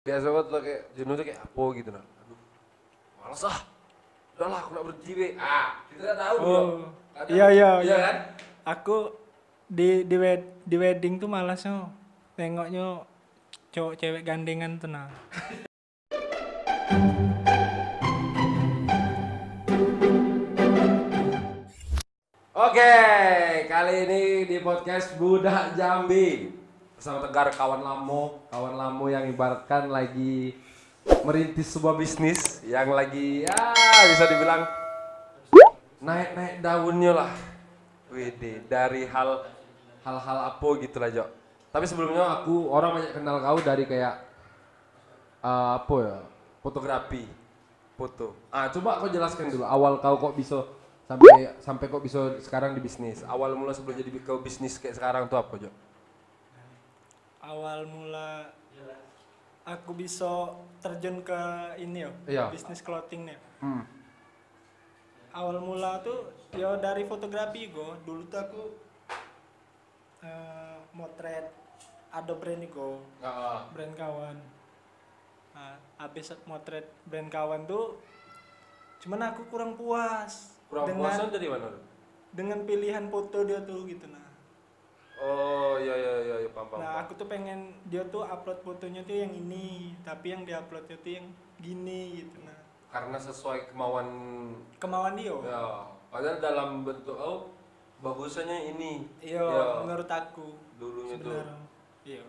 Biasa banget lah kayak jenuh tuh kayak apa gitu nah. Aduh, malas ah. Udahlah aku nak berhenti be. Kita nggak tahu dulu. Oh, Kadang, iya iya iya iya. kan? Aku di wedding tuh malasnya tengoknya cowok cewek gandengan tuh nah. Oke, kali ini di podcast Budak Jambi bersama Tegar kawan lamo yang ibaratkan lagi merintis sebuah bisnis yang lagi ya bisa dibilang naik daunnya lah. Wede dari hal-hal apa gitu lah Jo. Tapi sebelumnya orang banyak kenal kau dari kayak apa ya fotografi foto. Coba kau jelaskan dulu awal kau kok bisa sampai sampai kok bisa sekarang di bisnis. Awal mula sebelum jadi kau bisnis kayak sekarang tuh apa Jo? Awal mula aku bisa terjun ke ini yo, Iya. bisnis clothing nih. Hmm. Awal mula tuh ya dari fotografi go. Dulu tuh aku motret ada brand go, brand kawan. Nah, habis motret brand kawan tuh cuman aku kurang puas Kurang dengan puasan dari mana? dengan pilihan foto dia tuh gitu nah. Oh iya paham. Nah, aku tuh pengen dia tuh upload fotonya tuh yang ini, tapi yang diuploadnya tuh yang gini gitu nah. Karena sesuai kemauan Kemauan dia. ya. Padahal dalam bentuk bagusnya ini. Iya, Ya, menurut aku dulunya tuh sebenarnya. Iya.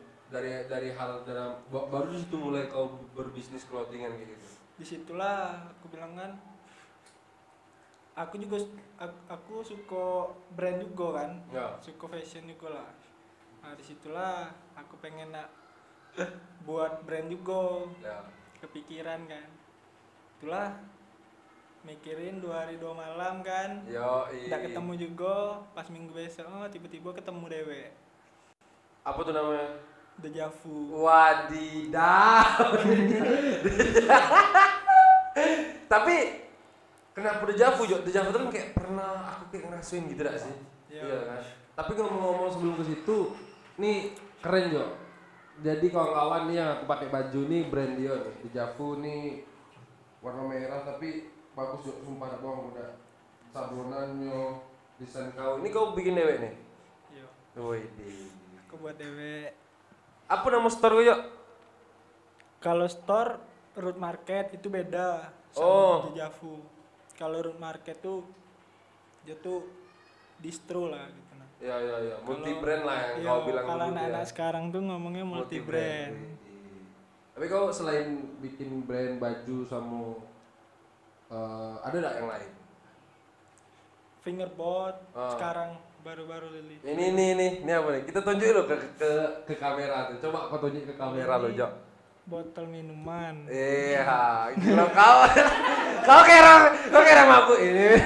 dari hal dalam baru di situ mulai kau berbisnis clothingan kayak gitu. Disitulah aku bilang kan aku juga aku suka brand juga kan, Ya. suka fashion juga lah. Nah disitulah aku pengen nak buat brand juga, Ya. kepikiran kan. Itulah mikirin 2 hari 2 malam kan, nggak ketemu juga. Pas minggu besok tiba-tiba ketemu dewe. Apa tuh namanya? Dejavu. Wadidaw. Tapi kenapa dejavu Jo? Dejavu tuh kan kayak pernah aku kayak ngerasain gitu gak sih? Iya. Kan. Tapi ngomong-ngomong sebelum ke situ, nih keren Jo. Jadi kawan-kawan nih yang aku pakai baju nih brand dia nih, Dejavu nih warna merah tapi bagus Jo, sumpah nak bohong udah. Sabunannya, desain kau. Ini kau bikin dewek nih? Iya. Wih. Aku buat dewe. Apa nama store kau Jo? Kalau store root market itu beda sama Oh. Dejavu. Kalau root market tuh dia tuh distro lah gitu nah. Ya, multi brand lah yang Iya, kau bilang kalau dulu anak-anak ya. sekarang tuh ngomongnya multi brand. Tapi kau selain bikin brand baju sama ada nggak yang lain? Fingerboard Ah. sekarang baru-baru Lili. Ini apa nih? Kita tunjukin lo ke kamera tuh. Coba kau tunjuk ke kamera lo, Jo. Botol minuman. Iya, gila kau kira mabuk ini.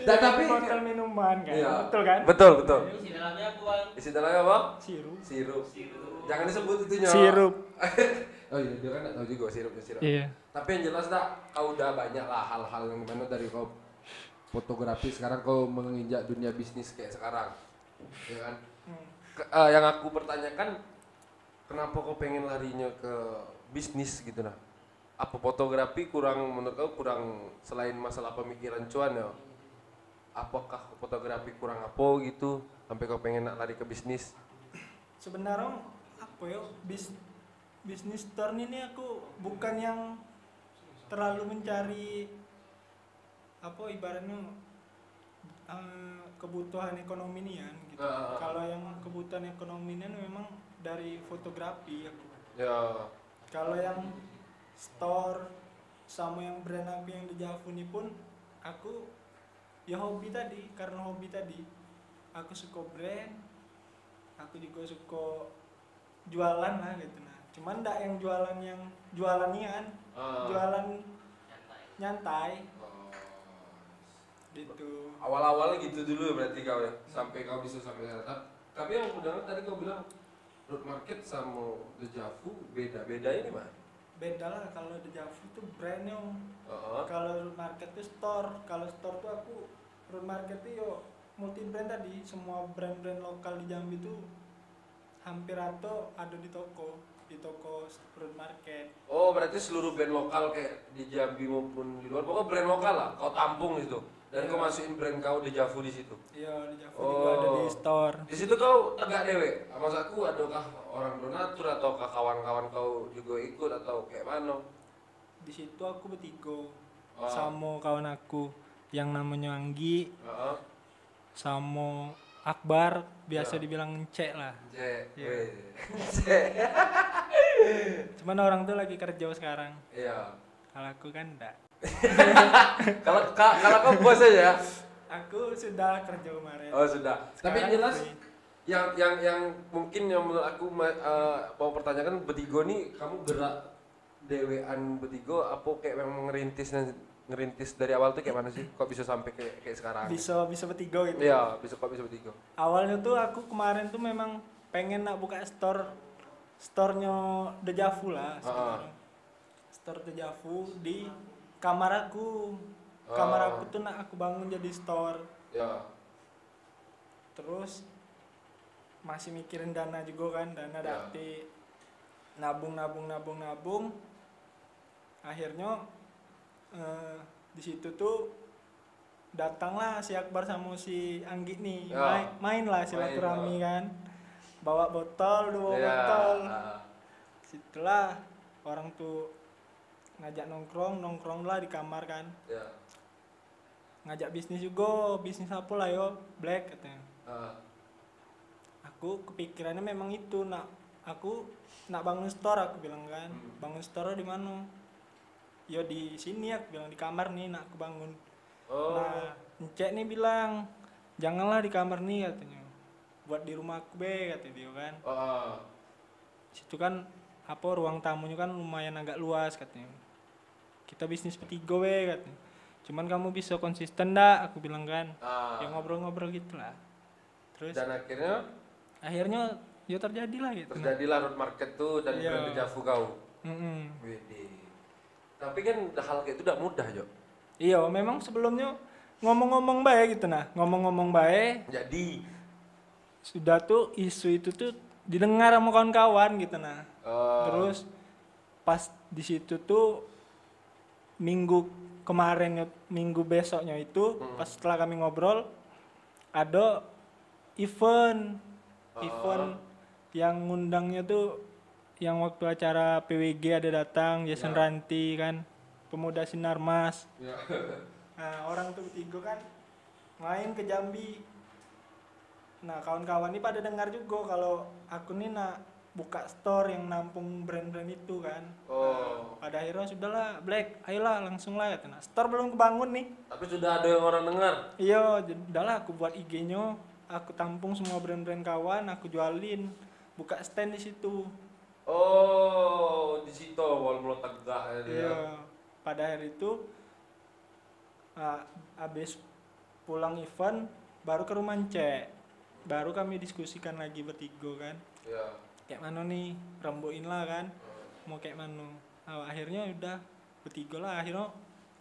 Tapi Botol minuman kan. Iya. Betul kan? Betul. Isi dalamnya apa, Bang? Isi dalamnya apa? Sirup. Sirup. Jangan disebut itunya. Sirup. Oh iya, dia kan nggak tahu juga sirup. Iya. Tapi yang jelas kau udah banyak lah hal-hal yang gimana dari kau fotografi sekarang kau menginjak dunia bisnis kayak sekarang, ya kan? Yang aku pertanyakan, kenapa kau pengen larinya ke bisnis gitu nah? Apa fotografi menurut kau kurang selain masalah pemikiran cuan ya? Apakah fotografi kurang apa gitu sampai kau pengen nak lari ke bisnis? Sebenarnya apa ya bisnis store ini aku bukan yang terlalu mencari apa ibaratnya kebutuhan ekonomi nian gitu. Kalau yang kebutuhan ekonomi nian memang dari fotografi aku. Ya. Kalau yang store sama yang brand aku yang di Javu ini pun aku ya hobi tadi, karena hobi tadi aku suka brand, aku juga suka jualan lah gitu nah. Cuman ndak yang jualan nian, jualan nyantai gitu. Awal-awalnya gitu dulu ya berarti kau ya, sampai kau bisa sampai sana. Tapi yang aku dengar tadi kau bilang road market sama Dejavu beda ini mah. Beda lah, kalau Dejavu tuh brandnya. Kalau road market tuh store. Kalau store tuh aku road market tuh yo multi brand tadi, semua brand-brand lokal di Jambi tuh hampir atau ada di toko. di toko road market. Oh, berarti seluruh brand lokal kayak di Jambi maupun di luar, pokoknya brand lokal lah, kau tampung di situ. Dan kau masukin brand kau Dejavu di situ. Iya, di Javu juga ada di store. Di situ kau tegak dewe. Maksudku adakah orang donatur ataukah kawan-kawan kau juga ikut atau kayak mana? Di situ aku bertiga Oh. sama kawan aku yang namanya Anggi, Heeh. sama Akbar, biasa Ya. dibilang Cek lah. Cek. Iya. Weh. Cek. Cuman orang tuh lagi kerja sekarang. Iya. Kalau aku kan enggak. Kalau kau bos aja. Aku sudah kerja kemarin. Oh, sudah. Tapi yang Sekarang jelas free. yang mungkin yang menurut aku mau pertanyakan bertiga nih, kamu gerak dewean bertiga apa kayak memang ngerintis dari awal tuh kayak mana sih? Kok bisa sampai kayak sekarang? bisa bertiga gitu. Iya, kok bisa bertiga. Awalnya tuh aku kemarin tuh memang pengen nak buka store-nya Dejavu lah sebenarnya. Store Dejavu di kamar aku. Kamar aku tuh nak aku bangun jadi store. Ya. Terus masih mikirin dana juga kan, dana Ya. dapet nabung. Akhirnya di situ tuh datanglah si Akbar sama si Anggi nih, Ya. main lah silaturahmi kan, bawa botol, dua Ya. botol. Situlah orang tuh ngajak nongkrong lah di kamar kan, Ya. ngajak bisnis juga, bisnis apa lah yo, black katanya. Aku kepikirannya memang itu, aku nak bangun store, aku bilang kan. Bangun store di mana? Ya di sini, aku bilang di kamar nih nak aku bangun. Oh. Nah, Encek nih bilang, janganlah di kamar nih katanya. Buat di rumah aku be, kata dia kan. Situ kan apa ruang tamunya kan lumayan agak luas katanya. Kita bisnis bertiga be katanya. Cuman kamu bisa konsisten dak, aku bilang kan. Ya ngobrol-ngobrol gitulah. Terus Dan akhirnya ya terjadilah gitu. terjadilah road market tuh dan Iya. brand Dejavu kau. Mm-mm. Widih. Tapi kan hal kayak itu tidak mudah, Jo. Iya, memang sebelumnya ngomong-ngomong baik gitu nah. Ngomong-ngomong baik, Jadi, sudah tuh isu itu tuh didengar sama kawan-kawan gitu nah. Terus pas di situ tuh minggu kemarin, minggu besoknya itu pas setelah kami ngobrol ada event yang ngundangnya tuh yang waktu acara PWG ada datang Jason Ranti kan, pemuda Sinarmas. ya. Nah orang tuh bertiga kan main ke Jambi. Nah kawan-kawan ini pada dengar juga kalau aku nih nak buka store yang nampung brand-brand itu kan. Nah, pada akhirnya sudahlah Black, ayolah langsung lah kata. Nah, store belum kebangun nih. Tapi sudah ada yang orang dengar. Iya, udahlah aku buat IG-nya, aku tampung semua brand-brand kawan, aku jualin, buka stand di situ. Oh, di situ awal mula tegak ya dia. Iya. Pada hari itu habis pulang event baru ke rumah Cek. Baru kami diskusikan lagi bertiga kan. Iya. Kayak mana nih, rembuin lah kan. Mau kayak mana. Nah, akhirnya udah bertiga lah, akhirnya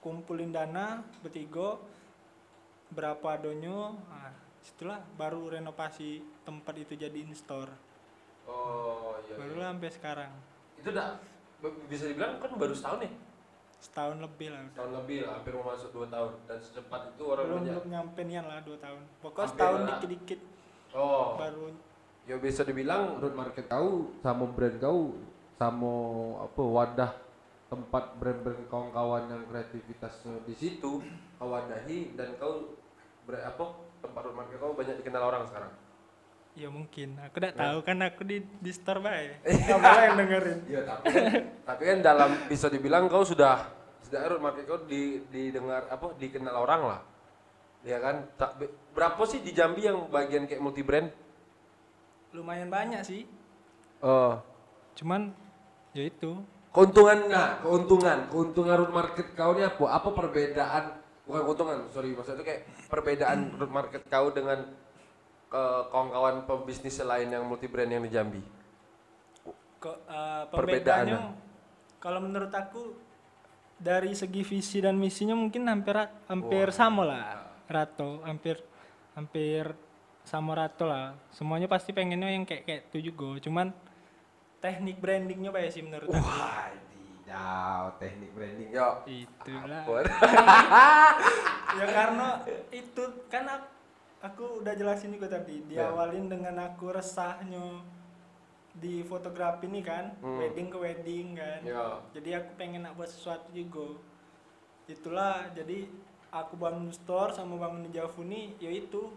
kumpulin dana bertiga berapa adonyo. Nah, situlah baru renovasi tempat itu jadiin store. Oh, iya. Barulah sampai sekarang. Itu udah bisa dibilang kan baru setahun ya? Setahun lebih lah udah. Setahun lebih lah, hampir mau masuk 2 tahun. Dan secepat itu orang banyak. Belum nyampe nian lah 2 tahun. Pokoknya Hampir setahun lah. dikit-dikit Oh. baru. Ya bisa dibilang road market kau sama brand kau sama apa wadah tempat brand-brand kawan-kawan yang kreativitasnya di situ kau wadahi dan kau tempat road market kau banyak dikenal orang sekarang. Ya mungkin. Aku tidak tahu kan aku di store bae. Enggak boleh yang dengerin. Iya tapi kan dalam bisa dibilang kau sudah road market kau didengar dikenal orang lah. Ya kan? Berapa sih di Jambi yang bagian kayak multi brand? Lumayan banyak sih. Oh. Cuman ya itu. Keuntungan root market kau ini apa? Apa perbedaan? Bukan keuntungan, sorry, maksudnya itu kayak perbedaan root market kau dengan kawan-kawan pebisnis lain yang multi brand yang di Jambi. Perbedaannya kalau menurut aku dari segi visi dan misinya mungkin hampir sama lah. Hampir sama Rato lah. Semuanya pasti pengennya yang kayak itu juga. Cuman teknik brandingnya Pak ya sih menurut aku. Wah, tidak teknik branding yo. Itulah. Apa? Ya karena itu kan aku udah jelasin juga tadi, Ya. diawalin dengan aku resahnya di fotografi nih kan, wedding ke wedding kan. Ya. Jadi aku pengen nak buat sesuatu juga. Itulah jadi aku bangun store sama bangun di Javuni yaitu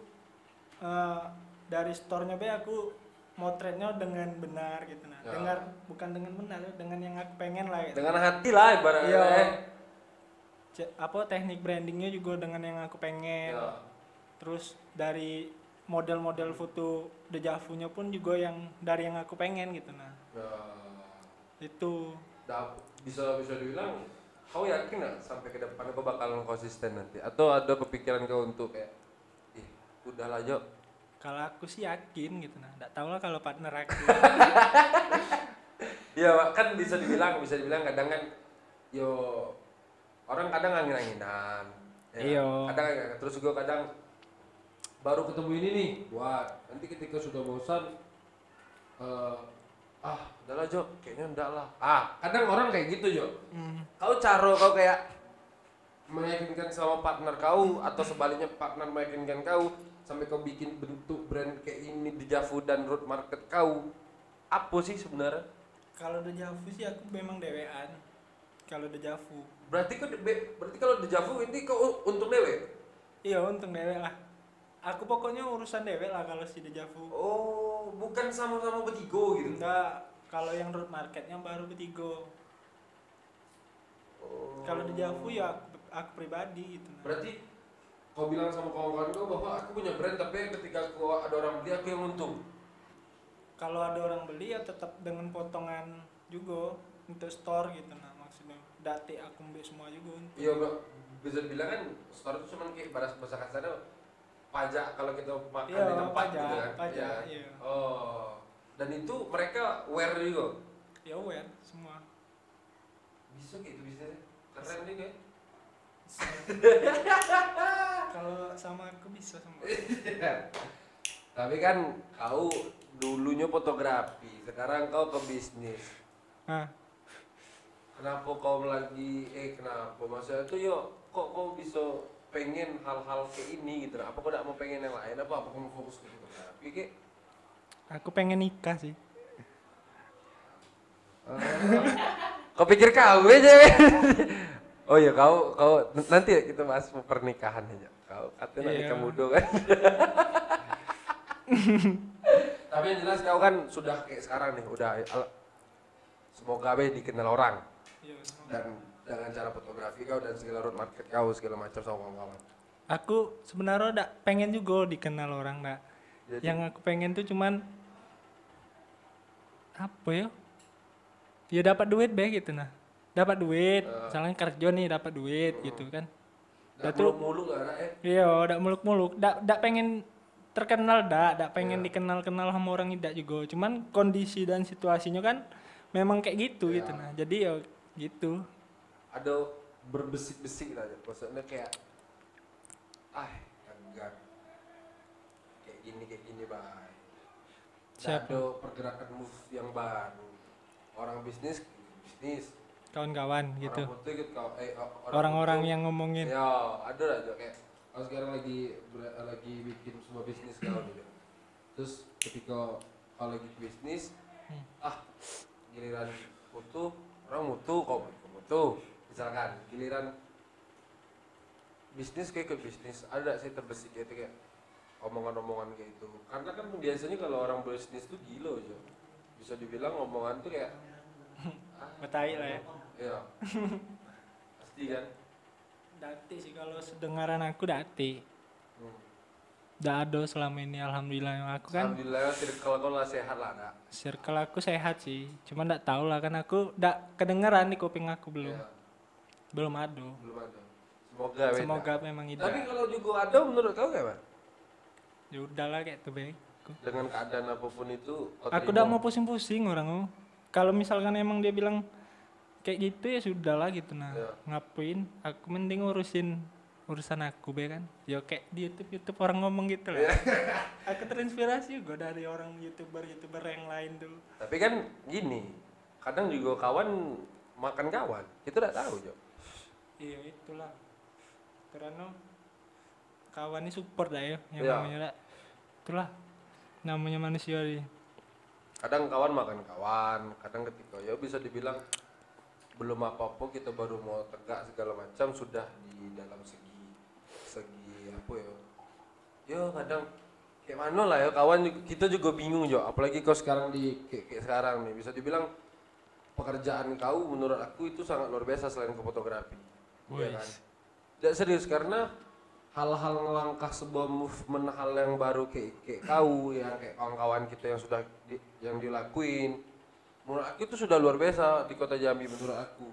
dari store-nya be aku motretnya dengan benar gitu nah. Ya. Dengar bukan dengan benar, dengan yang aku pengen lah gitu. Dengan hati lah ibaratnya. Iya. Apa teknik brandingnya juga dengan yang aku pengen. Ya. Terus dari model-model foto dejavunya pun juga yang dari yang aku pengen gitu nah. Ya. Itu Bisa dibilang kau yakin nggak sampai ke depan kau bakalan konsisten nanti atau ada kepikiran kau untuk kayak udahlah Jo. kalau aku sih yakin gitu nah. Nggak tahu lah kalau partner aku. Iya kan bisa dibilang kadang kan yo orang kadang angin-anginan. Ya. Iya. Kadang terus juga kadang baru ketemu ini nih buat nanti ketika sudah bosan udahlah Jo, kayaknya enggak lah. Kadang orang kayak gitu Jo. Kau kayak meyakinkan sama partner kau atau sebaliknya partner meyakinkan kau sampai kau bikin bentuk brand kayak ini di Javu dan road market kau. Apa sih sebenarnya? Kalau dejavu sih aku memang dewean. Kalau dejavu. Berarti kalau di Javu ini kau untuk dewe? Iya untung dewe lah. Aku pokoknya urusan dewe lah kalau si dejavu. Oh, bukan sama-sama bertigo gitu. Enggak, kalau yang road marketnya baru bertiga. Oh. Kalau dejavu ya aku pribadi gitu. Nah. Berarti kau bilang sama kawan-kawan kau bahwa aku punya brand tapi ketika ada orang beli aku yang untung. Kalau ada orang beli ya tetap dengan potongan juga untuk store gitu nah maksudnya. Dati aku ambil semua juga untuk. Iya bro, bisa dibilang kan store itu cuma kayak bahasa kasarnya pajak kalau kita makan Iya, di tempat pajak, gitu kan. pajak, Iya. iya. Oh, dan itu mereka wear juga. Ya aware semua. Bisa gitu bisnisnya, keren juga. Ya. Kalau sama aku bisa semua. Tapi kan kau dulunya fotografi, sekarang kau ke bisnis. Nah, Kenapa kau lagi kenapa maksudnya itu kok kau bisa pengen hal-hal kayak ini gitu? Apa kau tidak mau pengen yang lain? Apa kau mau fokus ke fotografi kayak? aku pengen nikah sih. Kau pikir kau aja? Oh iya kau nanti ya kita bahas pernikahan aja. Kau katanya Iya. nikah muda kan? Tapi yang jelas kau kan sudah kayak sekarang nih, semoga be dikenal orang Iya, semua. dan dengan cara fotografi kau dan segala road market kau segala macam sama kawan-kawan. Aku sebenarnya udah pengen juga dikenal orang dak. Jadi- Yang aku pengen tuh cuman apa ya? Ya dapat duit be gitu nah. Dapat duit, misalnya kerja nih dapat duit gitu kan. Dah Datu- mulu lah Iya, dak muluk-muluk, dak pengen terkenal dak pengen dikenal-kenal sama orang tidak juga. Cuman kondisi dan situasinya kan memang kayak gitu gitu nah. Jadi ya gitu. ada berbesik-besik lah ya. Maksudnya kayak agak kayak gini bye. Siapa? Ada pergerakan move yang baru. Orang bisnis Kawan-kawan gitu. orang foto ikut Orang-orang foto. yang ngomongin. Ya ada lah Jo, kayak aku sekarang lagi bikin sebuah bisnis kalau gitu. Terus ketika kalau lagi bisnis giliran foto orang mutu kok foto misalkan giliran bisnis kayak ke bisnis ada sih terbesit gitu kayak omongan-omongan kayak itu karena kan biasanya kalau orang bisnis tuh gila aja bisa dibilang omongan tuh kayak Betai lah ya. iya pasti kan. Dati sih kalau sedengaran aku dati. Nggak ada selama ini alhamdulillah aku kan. Alhamdulillah circle kau lah sehat lah nak. Circle aku sehat sih. Cuma nggak tahu lah kan aku nggak kedengeran di kuping aku belum. Iya, Belum ada. belum ada. Semoga beda. Semoga memang itu. Tapi kalau juga ada menurut kau kayak Ya udahlah kayak itu baik. dengan keadaan apapun itu kau Aku terima? udah mau pusing-pusing orang. Kalau misalkan emang dia bilang kayak gitu ya sudahlah gitu nah. Iya. Ngapain? Aku mending urusin urusan aku be kan. Yo kayak di YouTube orang ngomong gitu lah. Aku terinspirasi juga dari orang YouTuber yang lain tuh. Tapi kan gini, kadang juga kawan makan kawan, kita tidak tahu Jo. Iya itulah. Karena kawan ini support lah ya, yang Iya. namanya lah. Itulah namanya manusia ini. Kadang kawan makan kawan, kadang ketika ya bisa dibilang belum apa-apa kita baru mau tegak segala macam sudah di dalam segi apa ya. Ya kadang kayak mana lah ya kawan, kita juga bingung Jo, apalagi kau sekarang kayak sekarang nih bisa dibilang pekerjaan kau menurut aku itu sangat luar biasa selain ke fotografi. Iya kan? Tidak serius karena hal-hal ngelangkah sebuah movement hal yang baru kayak kau yang kayak kawan-kawan kita yang sudah yang dilakuin menurut aku itu sudah luar biasa di kota Jambi menurut aku.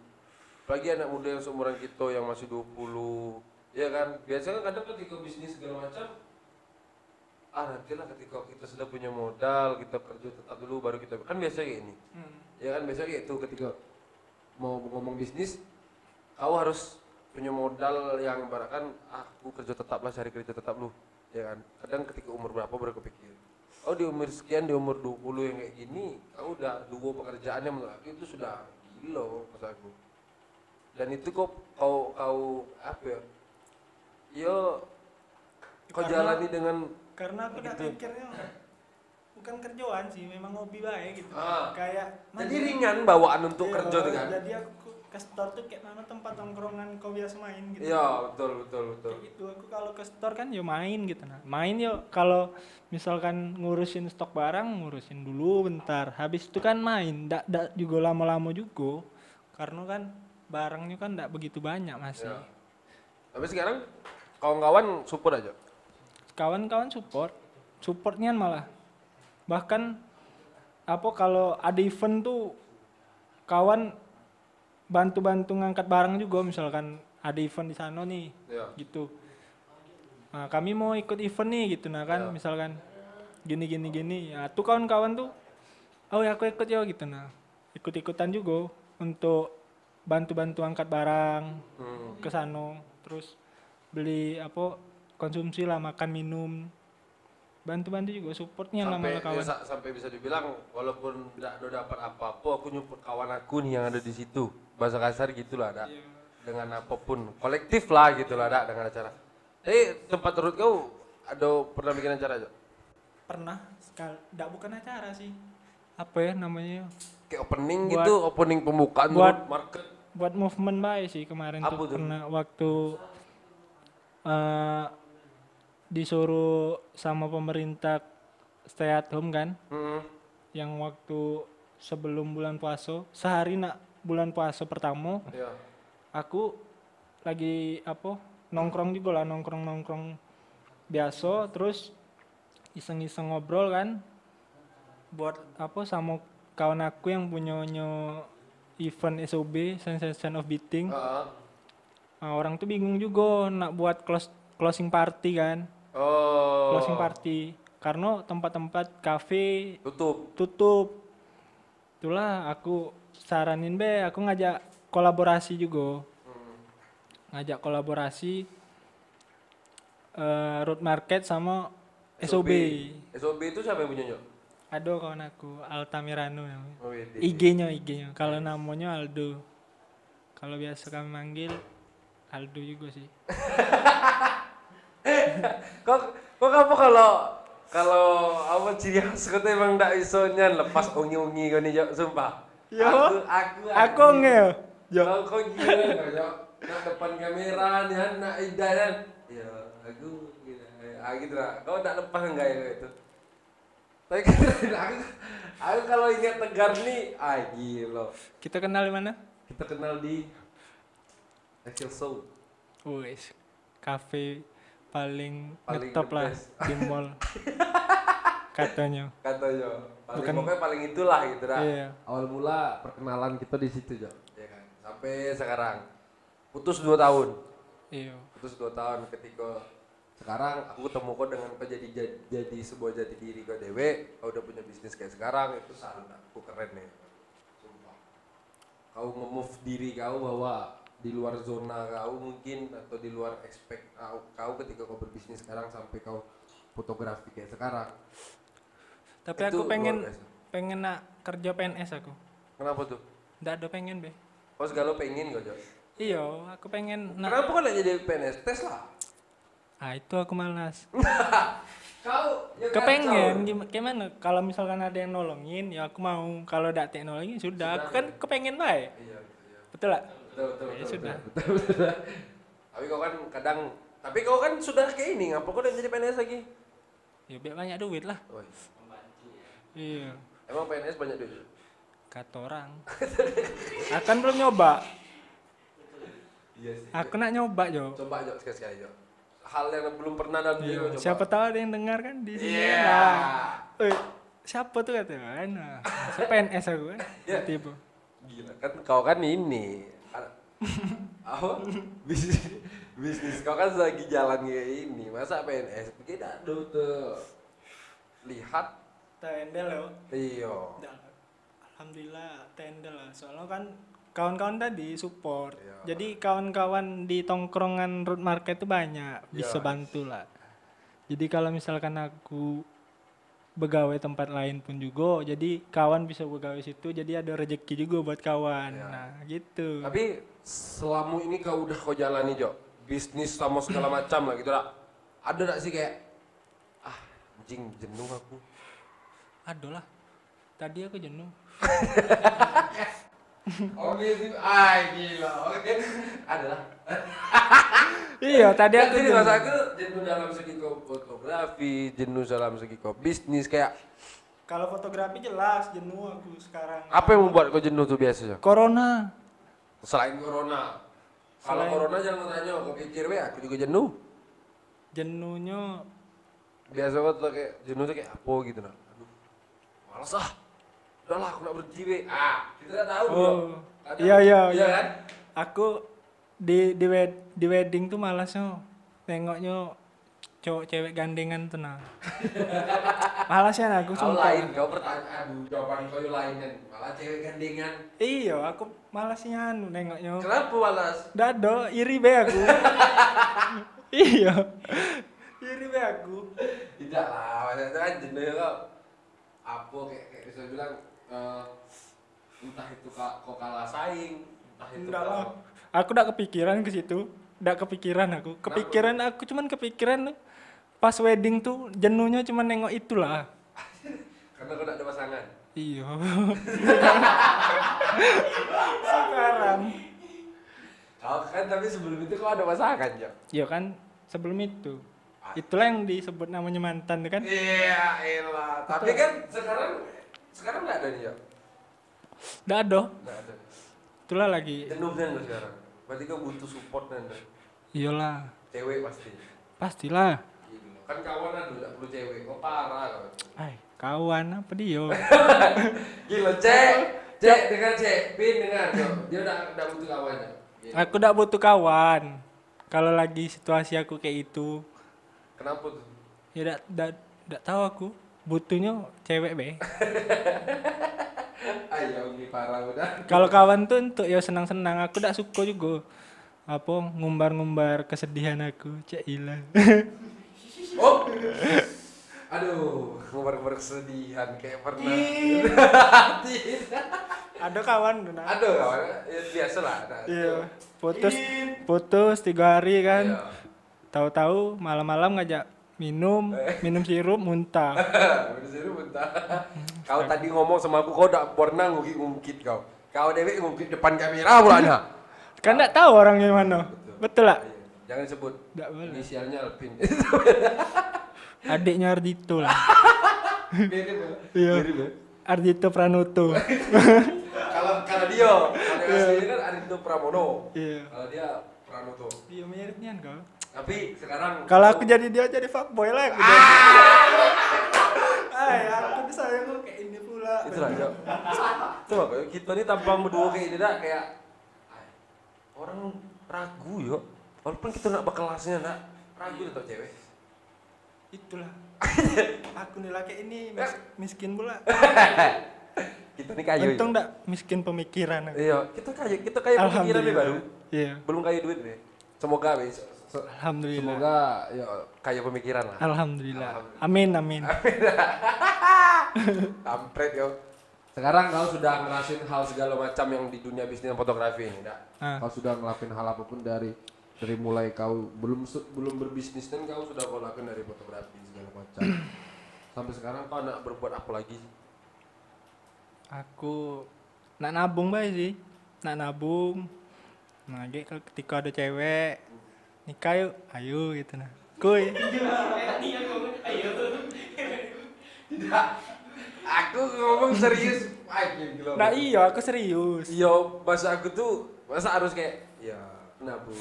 Apalagi anak muda yang seumuran kita yang masih 20, ya kan biasanya kadang ketika bisnis segala macam nantilah ketika kita sudah punya modal kita kerja tetap dulu baru kita kan biasanya kayak ini. Ya kan biasanya kayak itu ketika mau ngomong bisnis kau harus punya modal yang ibaratkan aku kerja tetap lah, cari kerja tetap lu, ya kan. Kadang ketika umur berapa baru kepikir di umur sekian, di umur 20 yang kayak gini kau udah dua pekerjaannya, menurut aku itu sudah gila maksud aku. Dan itu kau apa ya yo kau jalani dengan karena aku udah gitu. pikirnya bukan kerjaan sih, memang hobi baik gitu. Ah. Kayak Jadi ringan bawaan untuk iya, kerja tuh kan. Jadi aku ke store tuh kayak mana tempat tongkrongan kau biasa main gitu. Iya betul. Kayak gitu aku kalau ke store kan yo main gitu nah. Main yo kalau misalkan ngurusin stok barang ngurusin dulu bentar. Habis itu kan main. Ndak juga lama-lama juga. Karena kan barangnya kan ndak begitu banyak masih. Ya. Tapi sekarang kawan-kawan support aja. Kawan-kawan supportnya malah. Bahkan apa kalau ada event tuh kawan bantu-bantu ngangkat barang juga, misalkan ada event di sana nih, Ya. gitu. Nah, kami mau ikut event nih gitu, nah kan, Ya. misalkan gini. Ya, tuh kawan-kawan tuh, ya aku ikut ya gitu, nah, ikut-ikutan juga untuk bantu-bantu angkat barang ke sana, terus beli apa konsumsi lah, makan minum, bantu-bantu juga supportnya lah malah kawan. Sampai bisa dibilang walaupun tidak dapat apa-apa aku nyupport kawan aku nih yang ada di situ, bahasa kasar gitulah ada. Iya. Dengan apapun kolektif lah gitulah ada dengan acara. Tempat turut kau ada pernah bikin acara aja? Pernah sekali, bukan acara sih, apa ya namanya, Kayak opening Buat- gitu, opening pembukaan buat- turut market. buat movement baik sih kemarin Apa tuh tuh? pernah waktu disuruh sama pemerintah stay at home kan, yang waktu sebelum bulan puasa sehari nak bulan puasa pertama Iya. aku lagi apa nongkrong juga lah, nongkrong biasa, terus iseng-iseng ngobrol kan buat apa sama kawan aku yang punya event SOB Sensation of Beating. Nah, orang tuh bingung juga nak buat closing party kan. Oh. Closing party karena tempat-tempat kafe Tutup. Itulah aku saranin aku ngajak kolaborasi juga. Ngajak kolaborasi road market sama SOB. SOB itu siapa yang punya Nyok? Ada kawan aku Altamirano namanya. Oh, iya. IG-nya. Kalau namanya Aldo. Kalau biasa kami manggil Aldo juga sih. Kok kamu kalau apa ciri khas kau tuh emang ndak iso nyan lepas ungi-ungi kau nih Jok, sumpah. Yo. Aku ngel. Yo. Kau gila Jok. Nak depan kamera nih nak idan. Ya, aku gitu. Gitu lah. Kau ndak lepas enggak ya itu? Tapi aku kalau ingat Tegar nih, gila. Kita kenal di mana? Kita kenal di Excel Show. Wes. Cafe paling Paling ngetop the lah best. di mall. Katanya. Pokoknya paling itulah gitu dah. Iya. Awal mula perkenalan kita di situ Jo, ya kan. Sampai sekarang putus 2 tahun. Iya. Putus 2 tahun ketika sekarang aku ketemu kau dengan kau jadi sebuah jati diri kau dewe, kau udah punya bisnis kayak sekarang, itu salut aku, keren nih. Sumpah. Kau nge-move diri kau bahwa di luar zona kau mungkin atau di luar expect kau ketika kau berbisnis sekarang sampai kau fotografi kayak sekarang. Tapi Itu aku pengen luar biasa. pengen nak kerja PNS aku. Kenapa tuh? Nggak ada pengen be. Oh segala pengen kau Jo. Iya, aku pengen nak. Kenapa kau nggak jadi PNS? Tes lah. Ah itu aku malas. Kau ya Kepengen kacau. gimana? Kalau misalkan ada yang nolongin, ya aku mau. Kalau ada teknologi sudah. Aku kan kepengen baik. Iya. Betul lah. Betul. Ya, sudah. Betul. Tapi kau kan kadang, tapi kau kan sudah kayak ini, ngapa kau udah jadi PNS lagi? Ya biar banyak duit lah. Oh, Iya. emang PNS banyak duit? Kata orang. Akan belum nyoba. Iya sih. Aku nak nyoba Jo. Coba Jo sekali-sekali Jo. Hal yang belum pernah dalam diri kau Iya. coba. Siapa tahu ada yang dengar kan di sini. Iya. Nah. Siapa tuh katanya? Nah, saya PNS aku kan. Ya. Tiba. Gila kan kau kan ini. Apa? Bisnis kau kan lagi jalan kayak ini. Masa PNS? Tidak tuh. Lihat. Tendel loh. Iya. Alhamdulillah tendel lah. Soalnya kan kawan-kawan tadi support. Iya. Jadi kawan-kawan di tongkrongan road market itu banyak, bisa Iya. bantu lah. Jadi kalau misalkan aku begawe tempat lain pun juga, jadi kawan bisa begawe situ, jadi ada rezeki juga buat kawan. Iya. Nah, gitu. Tapi selama ini kau jalani Jo, bisnis sama segala macam lah gitu lah. Ada gak sih kayak anjing jenuh aku. Aduh lah. Tadi aku jenuh. Oke sih, gila. Oke. Ada lah. Iya, tadi aku Jadi jenuh. masa aku jenuh dalam segi fotografi, jenuh dalam segi bisnis kayak Kalau fotografi jelas jenuh aku sekarang. apa yang membuat kau jenuh tuh biasanya? Corona. Selain corona. Kalau Selain- corona jangan tanya, kau pikir we aku juga jenuh. Jenuhnya Biasa banget tuh kayak jenuh tuh kayak apa gitu nah. Aduh. Males ah. Udahlah aku nak berhenti we. Kita enggak tahu Oh. bro. Iya, iya, Iya iya. kan? aku di wedding tuh malasnya tengoknya cowok cewek gandengan tuh nah. Malasnya aku Kau sumpah. lain, kau pertanyaan, jawaban kau yang lain kan. Malah cewek gandengan. Iya, aku malasnya nengoknya. Kenapa malas? Dado, iri be aku. Iya. Iri be aku. Tidak lah, maksudnya itu kan jenuh kau. Apa kayak bisa bilang entah itu kau kalah saing, entah itu Enggak kau lah. Aku udah kepikiran ke situ. Udah kepikiran aku. Kepikiran aku cuman kepikiran pas wedding tuh jenuhnya cuman nengok itulah. karena kau tidak ada pasangan. Iya. Sekarang. Kau kan tapi sebelum itu kau ada pasangan ya? Iya kan sebelum itu. Itulah yang disebut namanya mantan kan. Iya, elah. Tapi kan sekarang nggak ada nih ya? Nggak ada. Nggak ada. Itulah lagi. Jenuh kan lu sekarang? Berarti kau butuh support kan? Iyalah. Cewek pasti. Pastilah. Gila. Kan kawan ada nggak perlu cewek, kau parah kau. Ay, kawan apa dia? Gila, cek dengan cek, pin dengan dia udah butuh kawannya. Gila. Aku nggak butuh kawan. Kalau lagi situasi aku kayak itu, Kenapa tuh? ya nggak tahu aku. Butuhnya cewek be. Ayo ini parah udah. Kalau kawan tuh untuk ya senang-senang. Aku nggak suka juga. Apa ngumbar-ngumbar kesedihan aku. Cek ilah. Oh, aduh, ngobar-ngobar kesedihan kayak pernah. Ada kawan tuh nah. Aduh, kawan, ya, biasa lah. Iya. Putus 3 hari kan. Iya. Tahu-tahu malam-malam ngajak minum sirup muntah. Udah seru bentar. Kau tadi ngomong sama aku, kau udah pernah ngungkit kau. Kau Dewi ngungkit depan kamera pulanya. Kan enggak tahu orangnya mana. Betul lah. Jangan sebut. Enggak boleh. Inisialnya Alvin. Adiknya Ardito lah. Mirip ya? Iya. Mirip ya? Ardito Pranoto. Kalau dia, kalau aslinya kan Arito Pramono. Iya. Kalau dia Pranoto. Iya miripnya kan. Tapi sekarang Kalau aku jadi dia jadi fuckboy lah aku. Ay, aku disayang kok kayak ini pula. itulah Jo. Coba kayak kita nih tampang berdua kayak ini dah kayak orang ragu yo. Walaupun kita nak berkelasnya nak ragu atau cewek. Itulah. Aku nih lah kayak ini miskin pula. Kita nih kaya. Untung ndak miskin pemikiran. Iya, kita kaya pemikiran nih baru. Iya. Belum kaya duit nih. Semoga besok. Alhamdulillah. Semoga ya kaya pemikiran lah. Alhamdulillah. Amin. Kampret yo. Sekarang kau sudah ngerasain hal segala macam yang di dunia bisnis dan fotografi ini, enggak? Kau sudah ngelakuin hal apapun dari mulai kau belum berbisnis dan kau sudah kau lakuin dari fotografi segala macam. Sampai sekarang kau nak berbuat apa lagi? Aku nak nabung bae sih. Nak nabung. Nah, ketika ada cewek nikah yuk, ayo gitu nah. Kuy. Tidak. Aku ngomong serius. Nah iya, aku serius. Iya, masa aku tuh harus kayak ya nabung.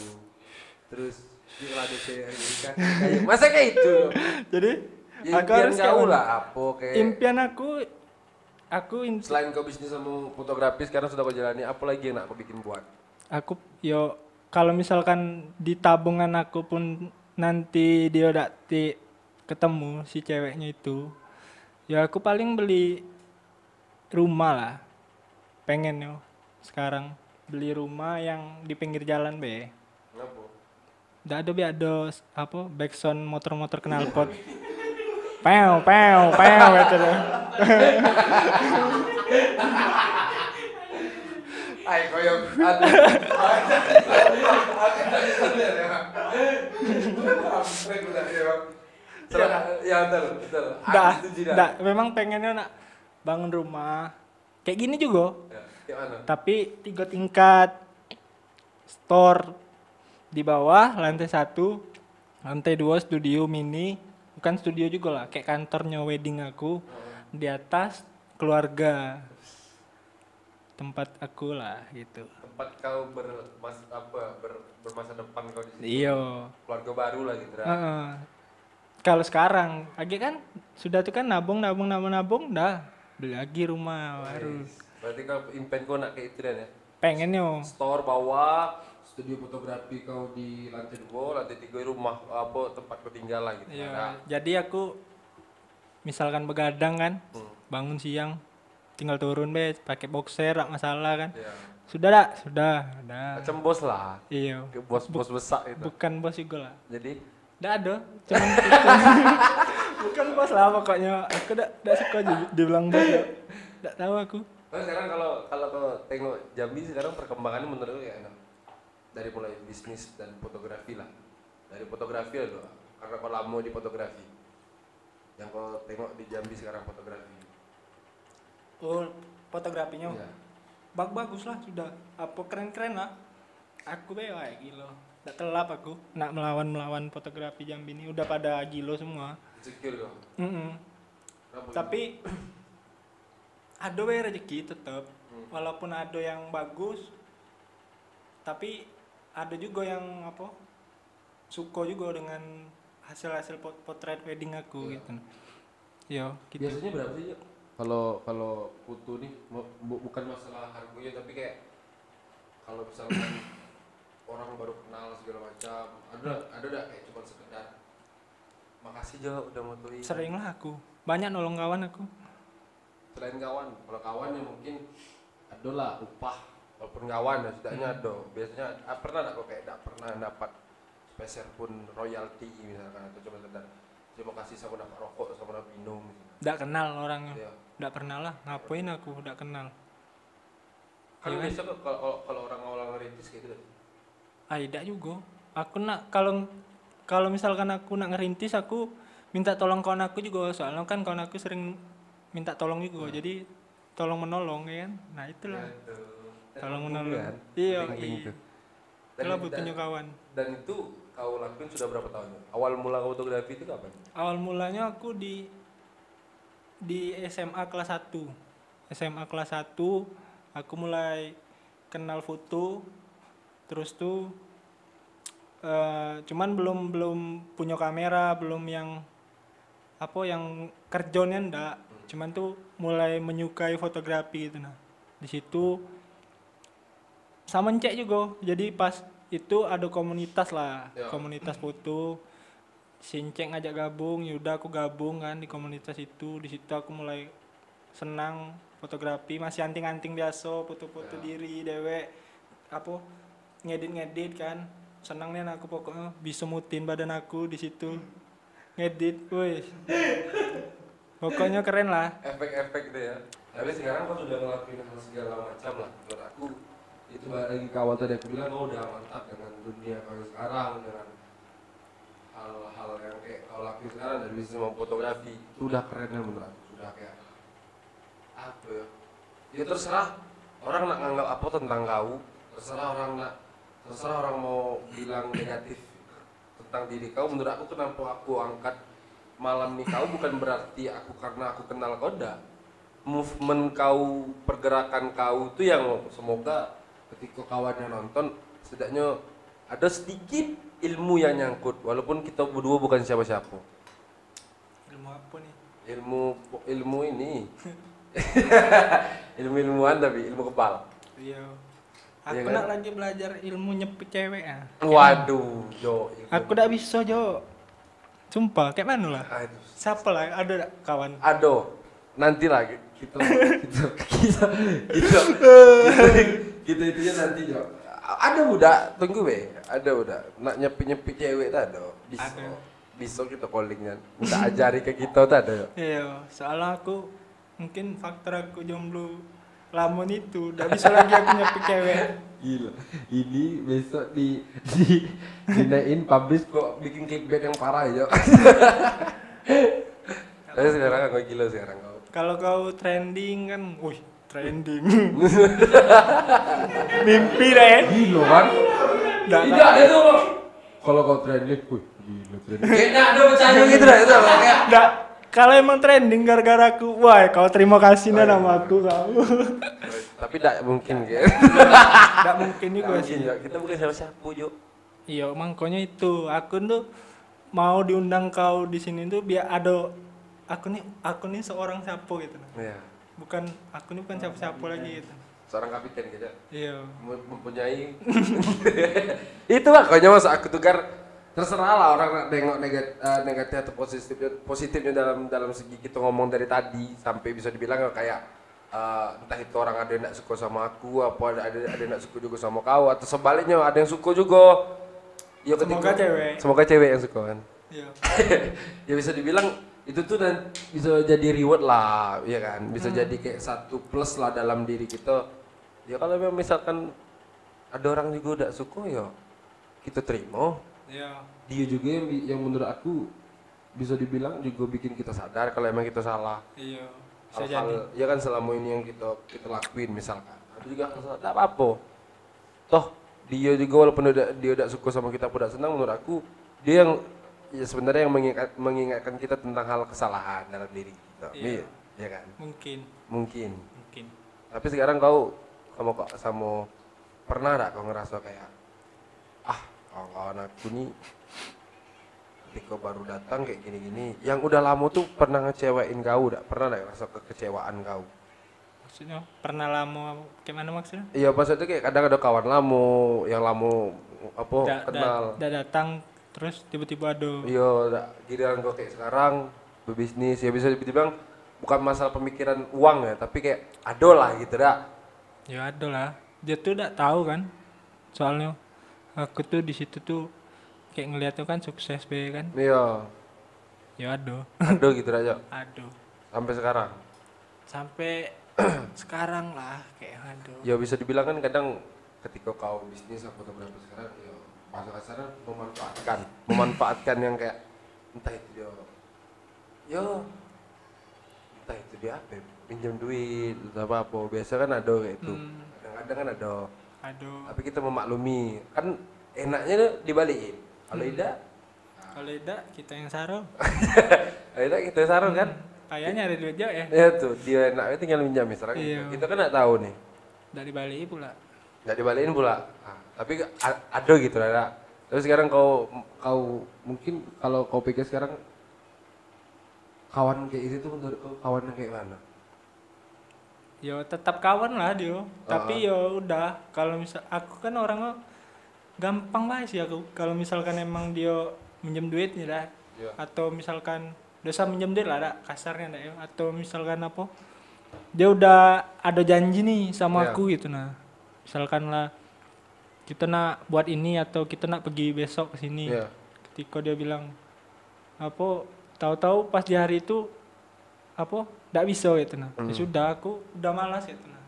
Terus kalau ada cewek nikah. Masa kayak itu. Jadi ya, aku harus tahu lah apa kayak impian aku selain kau bisnis sama fotografi sekarang sudah kau jalani, apa lagi yang nak kau bikin buat? Aku yo kalau misalkan di tabungan aku pun nanti dia udah ketemu si ceweknya itu, ya aku paling beli rumah lah. Pengen yo sekarang beli rumah yang di pinggir jalan be. Kenapa? Nggak ada apa backsound motor-motor knalpot. Pew gitu deh. Ay, koyong ada. Ya betul. Nggak, memang pengennya nak bangun rumah kayak gini juga. Ya, mana? Tapi 3 tingkat. Store di bawah, lantai 1, lantai 2 studio mini, bukan studio juga lah, kayak kantornya wedding aku. Di atas keluarga, tempat aku lah gitu. Tempat kau bermasa depan kau di situ. Iya. Keluarga baru lah gitu. Kalau sekarang, lagi kan sudah tuh kan nabung, dah beli lagi rumah baru. Berarti kau impen kau nak kayak itu dan ya? Pengen yo. Store bawah, studio fotografi kau di lantai 2, lantai 3 rumah apa tempat kau tinggal lah gitu. Iya. Jadi aku misalkan begadang kan, bangun siang, tinggal turun be, pakai boxer, tak masalah kan. Iya. Sudah. Macam bos lah. Iya. Bos besar itu. Bukan bos juga lah. Jadi? Nggak ada, cuman itu. Bukan bos lah pokoknya. Aku nggak suka dibilang bos ya. Nggak tahu aku. Nah, sekarang kalau kau tengok Jambi sekarang perkembangannya menurut lu ya enak. Dari mulai bisnis dan fotografi lah. Dari fotografi lah doa. Karena kau lama di fotografi. Yang kau tengok di Jambi sekarang fotografi. Oh, fotografinya. Iya. Bagus lah sudah. Apa keren-keren lah. Aku be wae gila. Nggak telap aku nak melawan fotografi Jambi ini, udah pada gilo semua. Insecure kau. Tapi ada we rezeki tetap. Walaupun ada yang bagus, tapi ada juga yang apa? Suka juga dengan hasil potret wedding aku gitu. Yo, gitu. Biasanya berapa sih, Jok? Kalau foto nih bukan masalah harganya, tapi kayak kalau misalkan orang baru kenal segala macam, ada kayak cuma sekedar makasih Jo udah motoin. Sering lah aku, banyak nolong kawan aku. Selain kawan, kalau kawan ya mungkin ada lah upah, walaupun kawan ya setidaknya ada. Biasanya pernah nggak kok kayak nggak pernah dapat spesial pun royalti misalkan, atau cuma sekedar terima kasih sama dapat rokok sama dapat minum gitu. Nggak kenal orangnya, Iya. nggak pernah lah, ngapain aku nggak kenal. Kan Iya kan? biasa kok kalau orang awal ngerintis kayak gitu. Tidak juga. Aku nak kalau misalkan aku nak ngerintis, aku minta tolong kawan aku juga, soalnya kan kawan aku sering minta tolong juga. Jadi tolong menolong ya kan. Nah itulah. Tolong menolong. Kan? Iya. Link-link tuh. Itulah butuhnya kawan. Dan itu kau lakuin sudah berapa tahun? Awal mula fotografi itu kapan? Awal mulanya aku di SMA kelas 1. SMA kelas 1 aku mulai kenal foto. Terus tuh cuman belum punya kamera, belum yang kerjonnya ndak. Cuman tuh mulai menyukai fotografi gitu nah. Di situ sama cek juga. Jadi pas itu ada komunitas lah, komunitas foto. Sincek ngajak gabung, yaudah aku gabung kan di komunitas itu. Di situ aku mulai senang fotografi masih anting-anting biasa, foto-foto diri dewek apa ngedit kan. Senang nih aku pokoknya bisa mutin badan aku di situ. Ngedit, woi. Pokoknya keren lah. Efek-efek gitu ya. Tapi sekarang kau sudah ngelakuin hal segala macam lah. Menurut aku itu balik lagi ke awal tadi aku bilang kau udah mantap dengan dunia kau sekarang, dengan hal-hal yang kayak kau lakuin sekarang dari bisnis mau fotografi itu udah keren ya menurut aku. Sudah kayak apa ya? Ya terserah orang nak nganggap apa tentang kau, terserah orang mau bilang negatif tentang diri kau. Menurut aku kenapa aku angkat malam nih kau bukan berarti aku karena aku kenal kau dah. Movement kau, pergerakan kau itu yang semoga ketika kawannya nonton setidaknya ada sedikit ilmu yang nyangkut walaupun kita berdua bukan siapa-siapa. Ilmu apa nih? Ilmu ini ilmu-ilmuan tapi ilmu kepal. Iya. Iya Aku kan? nak lagi belajar ilmu nyepik cewek ah. Waduh, Jo. Aku tidak bisa Jo. Sumpah, kayak mana lah? Ah, itu. Siapa lah? Ada tak kawan? Aduh, nanti lagi kita itunya nanti Jo. Ada budak, tunggu be. Ada budak. Nak nyepik cewek tak ada. Bisa. Ada. Bisa kita callingnya. Minta ajari ke kita tak ada. Iya, soalnya aku mungkin faktor aku jomblo lamon itu udah bisa lagi aku nyepik cewek. Gila. Ini besok dinaikin publish kok bikin clickbait yang parah ya. Tapi sekarang aku gila sekarang kau. Kalau kau trending kan, wih trending. Mimpi deh. Gila kan? Tidak ada tuh. Kalau kau trending, gila trending. Kayaknya ada bercanda gitu dah itu kayak. Nggak, kalau emang trending gara-gara aku, wah kau terima kasih dah nama aku kau. Tapi tidak mungkin gitu. Nggak mungkin juga sih. Kita bukan siapa-siapa Jo. Iya, makanya itu aku tuh mau diundang kau di sini tuh biar ada aku nih seorang siapa gitu. Iya. Aku nih bukan siapa-siapa lagi gitu. Seorang kapiten gitu. Iya. Mempunyai itu makanya masa aku tukar terserah lah orang nak tengok negatif atau positifnya dalam segi kita ngomong dari tadi sampai bisa dibilang kayak entah itu orang ada yang nak suka sama aku apa ada yang nak suka juga sama kau atau sebaliknya ada yang suka juga ya semoga cewek yang suka kan. Iya. Ya bisa dibilang itu tuh bisa jadi reward lah ya kan bisa jadi kayak satu plus lah dalam diri kita ya kalau memang misalkan ada orang juga udah suka ya kita terima. Iya. Dia juga yang menurut aku bisa dibilang juga bikin kita sadar kalau emang kita salah. Iya. Bisa Hal-hal jadi. ya kan selama ini yang kita lakuin misalkan. Aku juga enggak apa-apa. Toh dia juga walaupun dia udah suka sama kita udah senang menurut aku dia yang ya sebenarnya yang mengingatkan kita tentang hal kesalahan dalam diri kita. Iya. Ya kan? Mungkin. Tapi sekarang kau sama pernah enggak kau ngerasa kayak kawan-kawan aku nih ketika baru datang kayak gini-gini yang udah lama tuh pernah ngecewain kau udah pernah nggak rasa kekecewaan kau? Maksudnya pernah lama gimana maksudnya? Iya maksudnya kayak kadang ada kawan lama yang lama apa kenal Udah datang terus tiba-tiba ada. iya giliran kau kayak sekarang berbisnis ya bisa dibilang bukan masalah pemikiran uang ya tapi kayak ada lah gitu dah. Ya ada lah. Dia tuh udah tahu kan. Soalnya aku tuh di situ tuh kayak ngeliat tuh kan sukses be kan. Iya. Ya ada. Ada gitu aja. Ada. Sampai sekarang. Sampai sekarang lah kayak ada. Ya bisa dibilang kan kadang ketika kau bisnis atau berapa sekarang ya bahasa kasarnya memanfaatkan yang kayak entah itu entah itu dia apa pinjam duit atau apa biasa kan ada kayak itu kadang-kadang kan ada tapi kita memaklumi kan enaknya tuh dibalikin kalau tidak kita yang saru. kalau tidak kita saran kan Kayaknya ada duit ya. ya tuh dia enaknya tinggal minjam misalnya Iya. kita kan nggak tahu nih Dari Bali pula. nggak dibalikin pula tapi ada gitu ada tapi sekarang kau mungkin kalau kau pikir sekarang kawan kayak itu menurut kau kawan yang kayak mana? Yo tetap kawan lah dia. Tapi yo udah kalau misal aku kan orangnya gampang banget sih aku. Kalau misalkan emang dia minjem duit nih dah. Iya. Atau misalkan dosa minjem duit lah dah kasarnya dah ya. Atau misalkan apa? dia udah ada janji nih sama Iya. aku gitu nah. Misalkan lah kita nak buat ini atau kita nak pergi besok ke sini. Iya. Ketika dia bilang apa tahu-tahu pas di hari itu apa enggak bisa gitu nah. Ya sudah aku udah malas gitu nah.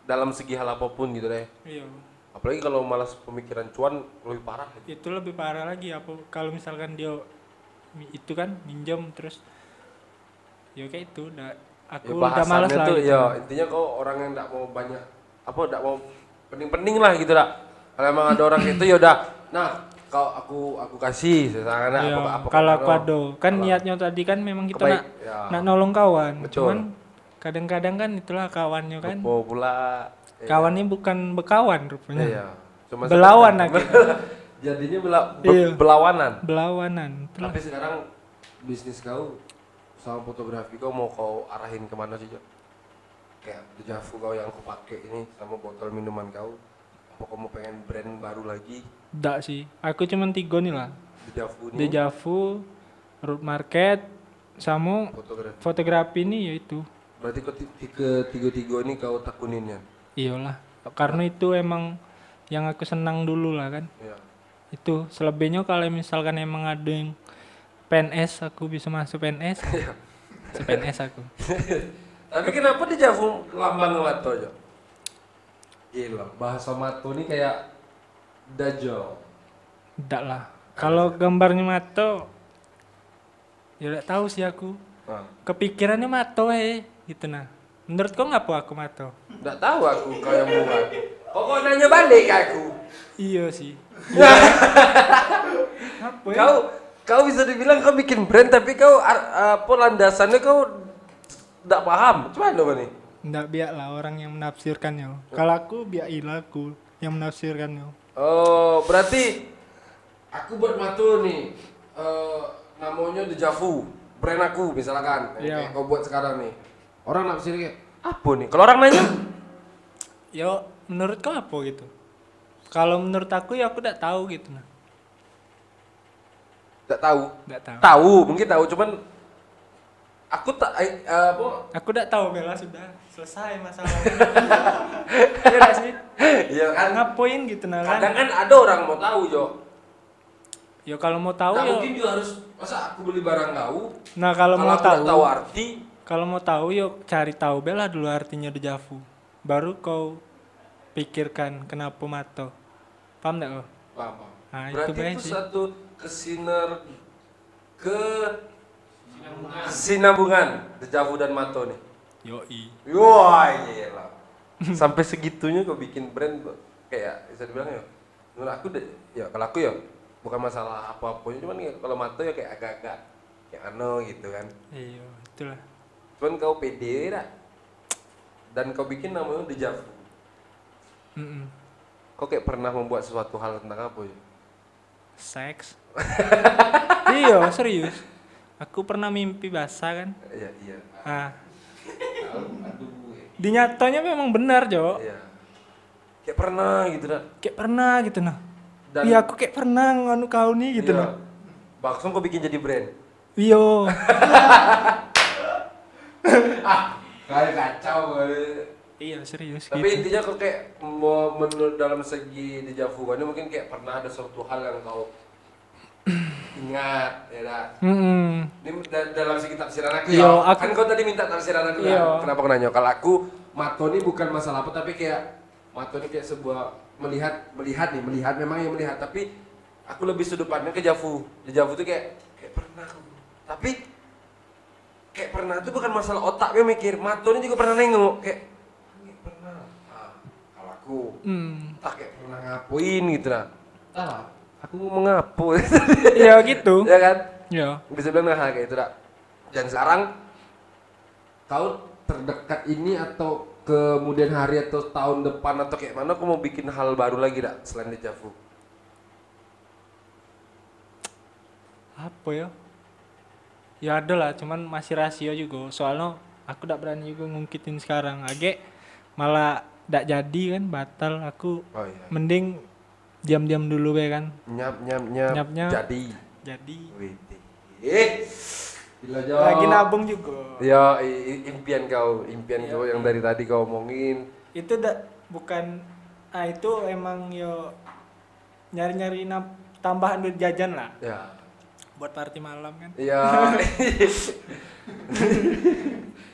Dalam segi hal apapun gitu deh. Iya. Apalagi kalau malas pemikiran cuan lebih parah gitu. Itu lebih parah lagi apa kalau misalkan dia itu kan minjem terus ya kayak itu udah aku udah malas bahasannya lah tuh gitu. ya intinya kau orang yang enggak mau banyak enggak mau pening-pening lah gitu dah. Kalau emang ada orang itu ya udah. Nah, aku kasih misalkan Iya, apa kalau aku kau- ada kan kalau- niatnya tadi kan memang kita Kebaik, nak ya. nak nolong kawan. Betul. Cuman kadang-kadang kan itulah kawannya kan. Lupa pula. Iya. Kawannya bukan bekawan rupanya. Iya. Cuma Belawan sekedar- lagi. Jadinya Iya. berlawanan. Belawanan. Itulah. Tapi sekarang bisnis kau sama fotografi kau mau kau arahin kemana sih, Jo? Kayak dejavu kau yang kau pakai ini sama botol minuman kau. Apa kau mau pengen brand baru lagi? Enggak sih. Aku cuman 3 nih lah. Dejavu ini Dejavu, Root Market, sama fotografi. fotografi ini yaitu. Berarti kau tiga-tiga ini kau tekunin ya? Iyalah. Karena itu emang yang aku senang dulu lah kan. Iya. Itu selebihnya kalau misalkan emang ada yang PNS aku bisa masuk PNS. PNS aku. Tapi kenapa dejavu lambang mato, Jo? Gila, bahasa mato ini kayak dajjal. Enggak lah. Kalau gambarnya Mato ya enggak tahu sih aku. Nah, Kepikirannya Mato gitu nah. Menurut kau ngapa aku Mato? nggak tahu aku kau yang buat. Kok nanya balik ke aku? Iya sih. Apa ya? Kau bisa dibilang kau bikin brand tapi kau apa landasannya kau nggak paham. Cuman apa nih? Enggak biarlah orang yang menafsirkannya. Kalau aku biarlah aku yang menafsirkannya. Oh, berarti aku buat mato nih. Namanya dejavu, brand aku misalkan. Iya. Kayak kau buat sekarang nih. Orang nafsir kayak apa nih? Kalau orang nanya, Yo, menurut kau apa gitu? Kalau menurut aku ya aku enggak tahu gitu nah. nggak tahu. Enggak tahu. Tahu, mungkin tahu. Cuman aku tak apa? Aku enggak tahu Bella sudah selesai masalahnya. Iya enggak sih? Iya kan? Ngapain gitu nah kan? Kadang kan ada orang mau tahu, Jo. Ya kalau mau tahu Nggak ya. mungkin juga harus masa aku beli barang kau. Nah, kalau mau aku nggak tahu, tahu arti, kalau mau tahu yuk cari tahu Bella dulu artinya dejavu. Baru kau pikirkan kenapa Mato. Paham enggak kau? apa? Nah, itu Berarti baik itu sih. satu sinambungan dejavu dan mato nih. Yoi. Wah, gila. Sampai segitunya kok bikin brand kayak bisa dibilang ya. Menurut aku ya kalau aku ya bukan masalah apa-apa, cuman ya, kalau mato ya kayak agak-agak kayak gitu kan. Iya, itulah. Cuman kau pede dah. Dan kau bikin namanya dejavu. Mm-mm. Kau kayak pernah membuat sesuatu hal tentang apa ya? Seks. Iya, serius. Aku pernah mimpi basah kan. Iya, iya. Ah, Aduh. di nyatanya memang benar, Jo. Iya. Kayak pernah gitu dah. Kayak pernah gitu nah. Dan Iya, aku kayak pernah nganu kau nih gitu iya. nah. Langsung kau bikin jadi brand. Iya. Kayak kacau kali. Iya, serius Tapi gitu. intinya kau kayak mau menurut dalam segi dejavu kan mungkin kayak pernah ada suatu hal yang kau ingat ya dah. Mm-mm. Ini dalam segi tafsiran aku Iya, ya. aku- Kan kau tadi minta tafsiran aku Iya. kan. Kenapa aku nanya? Kalau aku mato ini bukan masalah apa tapi kayak mato ini kayak sebuah melihat memang yang melihat tapi aku lebih sudut pandang ke Javu. Javu tuh kayak pernah aku. Tapi kayak pernah itu bukan masalah otak dia mikir, mato ini juga pernah nengok kayak pernah. Ah, kalau aku tak kayak pernah ngapain gitu lah. Entahlah, aku mau ngapo. Iya gitu. Ya kan? Iya. Bisa bilang hal kayak itu dah. Dan sekarang kau terdekat ini atau kemudian hari atau tahun depan atau kayak mana aku mau bikin hal baru lagi dah selain dejavu. Apa ya? Ya ada lah, cuman masih rahasia juga. Soalnya aku tidak berani juga ngungkitin sekarang. Age malah tidak jadi kan, batal. Aku Oh iya. mending diam-diam dulu ya kan. Nyap Nyap-nyap. jadi. Jadi Wih. Gila Jo. Lagi nabung juga. Ya impian kau yang dari tadi kau omongin. Itu bukan itu emang yo nyari-nyari tambahan duit jajan lah. Ya. Buat party malam kan. Iya.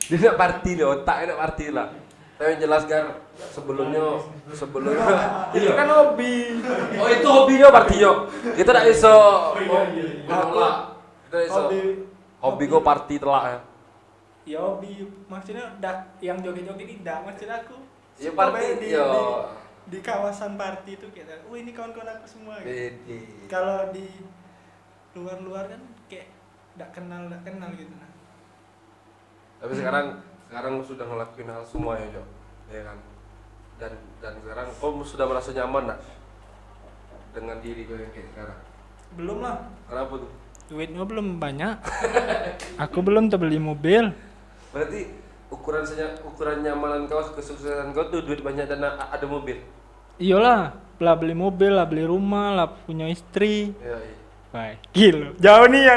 Dia nak party deh, otaknya nak party lah. Tapi yang jelas Gar, sebelumnya Itu kan hobi. oh itu hobinya partinya. Kita tak iso menolak. Kita iso. Hobi gue party telak ya. Ya hobi maksudnya yang joget-joget tidak maksud aku. Ya suka party banget yo. di kawasan party itu kita. Ini kawan-kawan aku semua gitu. Bedi. Kalau di luar kan kayak enggak kenal gitu nah. Tapi sekarang sudah ngelakuin hal semua ya Jo, ya kan. Dan sekarang kau sudah merasa nyaman nak dengan diri kau yang kayak sekarang? Belum lah. Kenapa tuh? Duitnya belum banyak. Aku belum terbeli mobil. Berarti ukuran nyamanan kau, kesuksesan kau tuh duit banyak dan ada mobil. Iyalah, lah beli mobil, lah beli rumah, lah punya istri. Iya. Baik, gila. Jauh nih ya.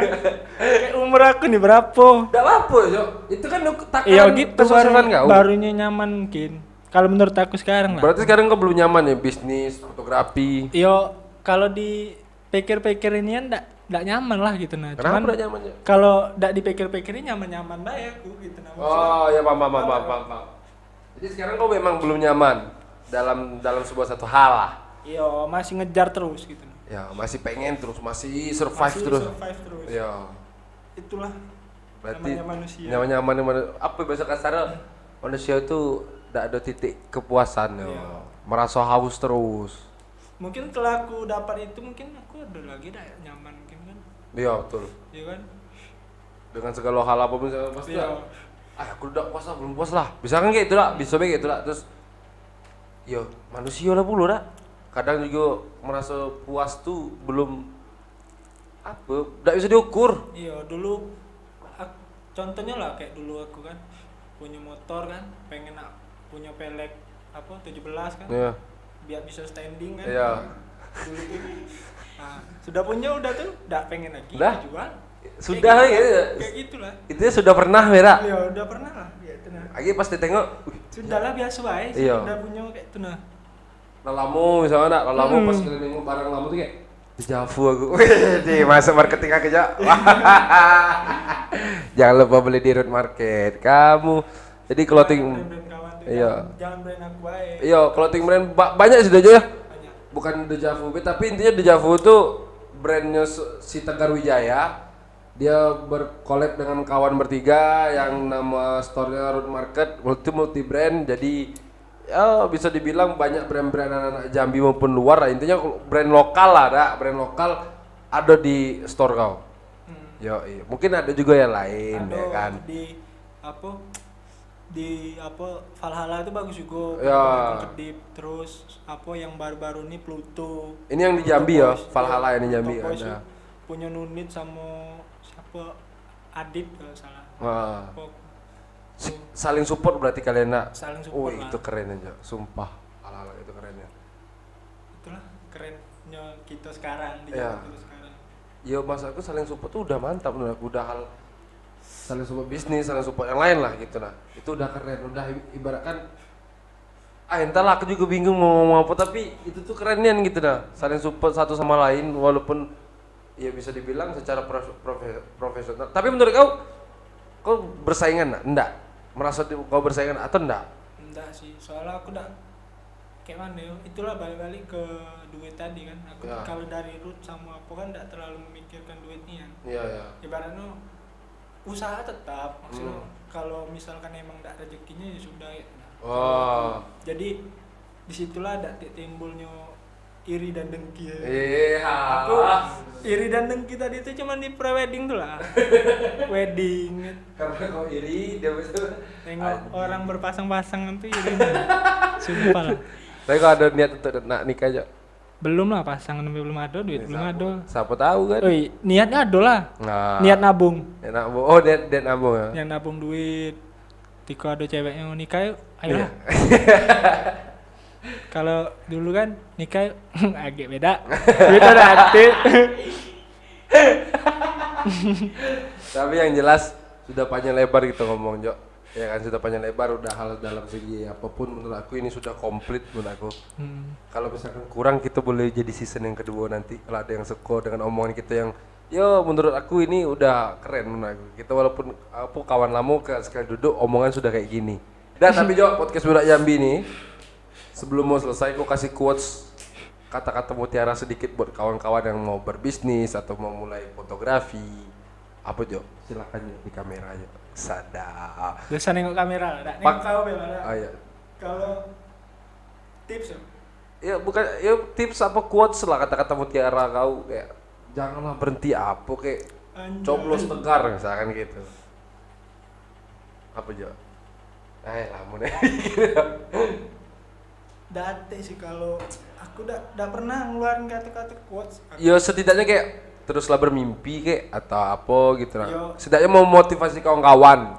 Kayak umur aku nih berapa? Enggak apa Jo. Itu kan takaran Iya gitu kesuksesan kau. barunya nyaman mungkin. Kalau menurut aku sekarang lah. Berarti sekarang kau belum nyaman ya bisnis, fotografi. Yo, kalau dipikir-pikir ini kan enggak nyaman lah gitu nah. Kenapa Cuman enggak nyaman ya? kalau enggak dipikir-pikirin nyaman-nyaman bae aku gitu nah. Oh ya paham. Jadi sekarang kau memang belum nyaman dalam sebuah satu hal lah. Iya, masih ngejar terus gitu. Ya masih pengen terus, masih survive terus. Ya. Itulah Berarti namanya manusia. nyaman. Apa bahasa kasar? Manusia itu tidak ada titik kepuasan ya. Iya. Merasa haus terus. Mungkin setelah aku dapat itu mungkin aku ada lagi dah nyaman mungkin kan. Iya betul. Iya kan? Dengan segala hal apa pun pasti Iya. lah. Aku udah puas lah, belum puas lah. Bisa kan kayak itu lah, bisa kayak itu lah. Terus, yo manusia lah puluh lah. Kadang juga merasa puas tuh belum apa, tidak bisa diukur. Iya, dulu contohnya lah kayak dulu aku kan punya motor kan, pengen punya pelek 17 kan. Iya. Biar bisa standing kan. Iya. Dulu tuh. Nah, sudah punya udah tuh, enggak pengen lagi Udah? jual. Sudah kayak gitu, ya. kayak gitulah. Itu sudah pernah Mera. Iya, udah pernah lah ya itu nah. Lagi pas ditengok, Sudahlah biasa wae, Iya. udah punya kayak itu nah. lalamu misalnya nak, lalamu pas keliling barang lama tuh kayak dejavu aku. Wih, masuk marketing aku aja. Jangan lupa beli di Root Market. Kamu jadi clothing. Brand kawan tuh, Iya. Jangan brand aku wae. Iya, clothing brand banyak sudah aja ya. Banyak. Bukan dejavu, tapi intinya dejavu tuh brandnya si Tegar Wijaya. Dia berkolab dengan kawan bertiga yang nama store-nya Root Market, multi brand. Jadi ya bisa dibilang banyak brand-brand anak-anak Jambi maupun luar lah. Intinya brand lokal lah, brand lokal ada di store kau. Yo, iya. Mungkin ada juga yang lain Ada ya kan. di Valhalla itu bagus juga. Ya. Kedip terus yang baru-baru ini Pluto. Ini yang di Jambi ya, Topois, Valhalla yang di Pluto Jambi Topois ada. itu punya Nunit sama siapa Adit kalau salah. Wah. Apa, Saling support berarti kalian nak. saling Oh support lah. itu keren aja, sumpah. Ala-ala itu keren ya. Itulah kerennya kita sekarang di Ya. zaman kita sekarang. Ya mas aku saling support tuh udah mantap menurut aku, udah hal saling support bisnis, saling support yang lain lah gitu nah. Itu udah keren, udah ibaratkan entahlah aku juga bingung mau ngomong apa tapi itu tuh kerennya gitu nah. Saling support satu sama lain walaupun ya bisa dibilang secara profesional. Tapi menurut kau bersaingan nak? Enggak. Merasa kau bersaingan atau enggak? Enggak sih, soalnya aku udah kayak mana ya, itulah balik-balik ke duit tadi kan. Aku Ya. kalau dari root sama apa kan enggak terlalu memikirkan duitnya. Iya ya. Ibaratnya usaha tetap, maksudnya kalau misalkan emang enggak rezekinya ya sudah ya. Wah. Jadi disitulah ada timbulnya iri dan dengki. Iya. Aku iri dan dengki tadi itu cuma di pre-wedding tuh lah. Wedding. Karena kau iri dia betul. Tengok orang berpasang-pasangan tuh iri. Sumpah lah. Tapi kalau ada niat untuk nak nikah aja. Belum lah pasangan belum ada, duit belum ada. Siapa tahu kan? Oi, niatnya ada lah. Nah. Niat nabung. Niat nabung. Oh, niat nabung ya. Yang nabung duit. Tika ada cewek yang mau nikah yuk, ayolah. Kalau dulu kan nikah agak beda. Duit ada hati. Tapi yang jelas sudah panjang lebar gitu ngomong Jo. Ya kan sudah panjang lebar udah hal dalam segi apapun menurut aku ini sudah komplit menurut aku. Kalau misalkan kurang kita boleh jadi season yang kedua nanti kalau ada yang suka dengan omongan kita yang yo menurut aku ini udah keren menurut aku. Kita walaupun aku kawan lama sekali duduk omongan sudah kayak gini. Dan tapi Jo podcast Budak Jambi ini sebelum mau selesai aku kasih quotes kata-kata mutiara sedikit buat kawan-kawan yang mau berbisnis atau mau mulai fotografi. Apa Jo? Silakan Jo di kamera aja. Sadar. Biasa nengok kamera, tak nengok kau bela. Ah, iya. Kalau tips Ya bukan ya tips apa quotes lah kata-kata mutiara kau kayak janganlah berhenti apa kayak coblos tegar misalkan gitu. Apa Jo? Lamun date sih kalau aku udah pernah ngeluarin kata-kata quotes. ya setidaknya kayak teruslah bermimpi kayak atau apa gitu lah. Yo. Setidaknya mau motivasi kawan-kawan.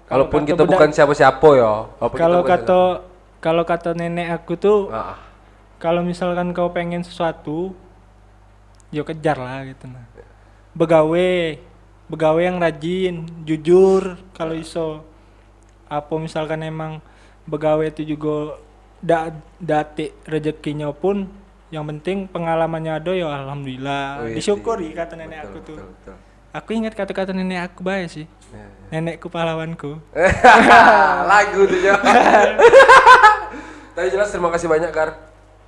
Walaupun kita bukan siapa-siapa ya. Kalau kata nenek aku tuh Ah, kalau misalkan kau pengen sesuatu yo kejar lah gitu nah. Begawe yang rajin, jujur kalau iso. Apa misalkan emang begawe itu juga dati rezekinya pun yang penting pengalamannya ada ya alhamdulillah. Wih, Disyukuri kata nenek betul, aku tuh. betul. Aku ingat kata-kata nenek aku baik sih. Ya, ya. Nenekku pahlawanku. Lagu tuh Jo. Tapi jelas terima kasih banyak Gar.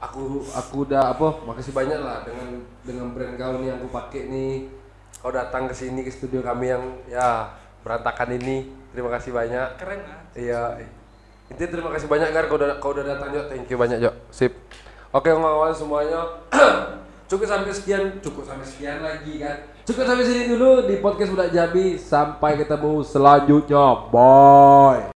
Aku udah makasih banyak lah dengan brand kau nih yang aku pakai nih. Kau datang ke sini ke studio kami yang ya berantakan ini. Terima kasih banyak. Keren lah. Iya. Intinya terima kasih banyak Gar kau udah datang Jo. Thank you banyak Jo. Sip. Oke kawan-kawan semuanya. Cukup sampai sekian lagi kan. Cukup sampai sini dulu di podcast Budak Jambi. Sampai ketemu selanjutnya. Bye.